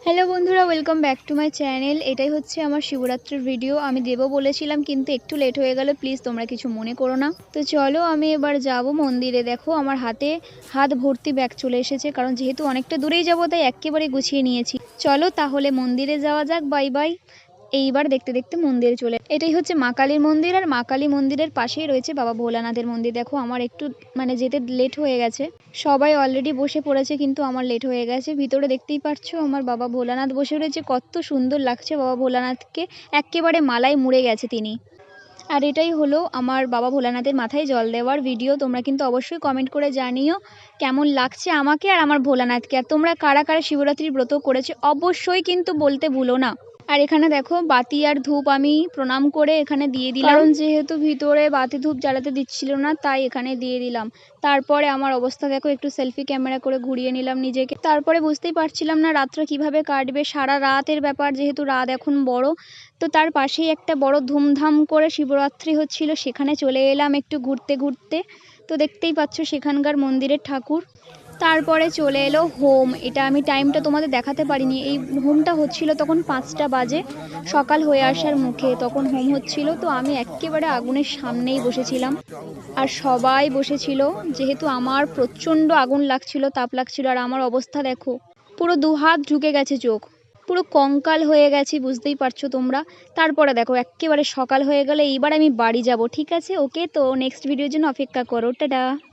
Hello বন্ধুরা, welcome back to my channel. এটাই হচ্ছে আমার শিবরাত্রির ভিডিও। আমি দেবো বলেছিলাম কিন্তু একটু লেট হয়ে গেল, প্লিজ তোমরা কিছু মনে করো না। তো চলো আমি এবার যাব মন্দিরে। দেখো আমার হাত ভর্তি ব্যাগ চলে এসেছে, কারণ যেহেতু অনেকটা দূরেই যাবো তাই একেবারে গুছিয়ে নিয়েছি। চলো তাহলে মন্দিরে যাওয়া যাক। Bye bye. এইবার দেখতে দেখতে মন্দিরে চলে, এটাই হচ্ছে মা কালীর মন্দির, আর মা কালী মন্দিরের পাশেই রয়েছে বাবা ভোলানাথের মন্দির। দেখো আমার একটু যেতে লেট হয়ে গেছে, সবাই অলরেডি বসে পড়েছে কিন্তু আমার লেট হয়ে গেছে। ভিতরে দেখতেই পাচ্ছো আমার বাবা ভোলানাথ বসে রয়েছে, কত সুন্দর লাগছে বাবা ভোলানাথকে, একেবারে মালায় মুড়ে গেছে তিনি। আর এটাই হলো আমার বাবা ভোলানাথের মাথায় জল দেওয়ার ভিডিও। তোমরা কিন্তু অবশ্যই কমেন্ট করে জানিও কেমন লাগছে আমাকে আর আমার ভোলানাথকে। আর তোমরা কারা কারা শিবরাত্রির ব্রত করেছো অবশ্যই কিন্তু বলতে ভুলো না। আর এখানে দেখো বাতি আর ধূপ আমি প্রণাম করে এখানে দিয়ে দিলাম, কারণ যেহেতু ভিতরে বাতি ধূপ জ্বালাতে দিচ্ছিল না তাই এখানে দিয়ে দিলাম। তারপরে আমার অবস্থা দেখো, একটু সেলফি ক্যামেরা করে ঘুরিয়ে নিলাম নিজেকে। তারপরে বুঝতেই পারছিলাম না রাতটা কিভাবে কাটবে, সারা রাতের ব্যাপার, যেহেতু রাত এখন বড়। তো তার পাশেই একটা বড় ধুমধাম করে শিবরাত্রি হচ্ছিল, সেখানে চলে এলাম একটু ঘুরতে ঘুরতে। তো দেখতেই পাচ্ছ সেখানকার মন্দিরের ঠাকুর। তারপরে চলে এলো হোম। এটা আমি টাইমটা তোমাদের দেখাতে পারিনি, এই হোমটা হচ্ছিল তখন 5টা বাজে, সকাল হয়ে আসার মুখে তখন হোম হচ্ছিল। তো আমি একেবারে আগুনের সামনেই বসেছিলাম, আর সবাই বসেছিল, যেহেতু আমার প্রচণ্ড আগুন লাগছিল, তাপ লাগছিল। আর আমার অবস্থা দেখো, পুরো 2 হাত ঢুকে গেছে চোখ, পুরো কঙ্কাল হয়ে গেছি, বুঝতেই পারছো তোমরা। তারপরে দেখো একেবারে সকাল হয়ে গেলে এইবার আমি বাড়ি যাব। ঠিক আছে, ওকে, তো নেক্সট ভিডিওর জন্য অপেক্ষা করো। টাটা।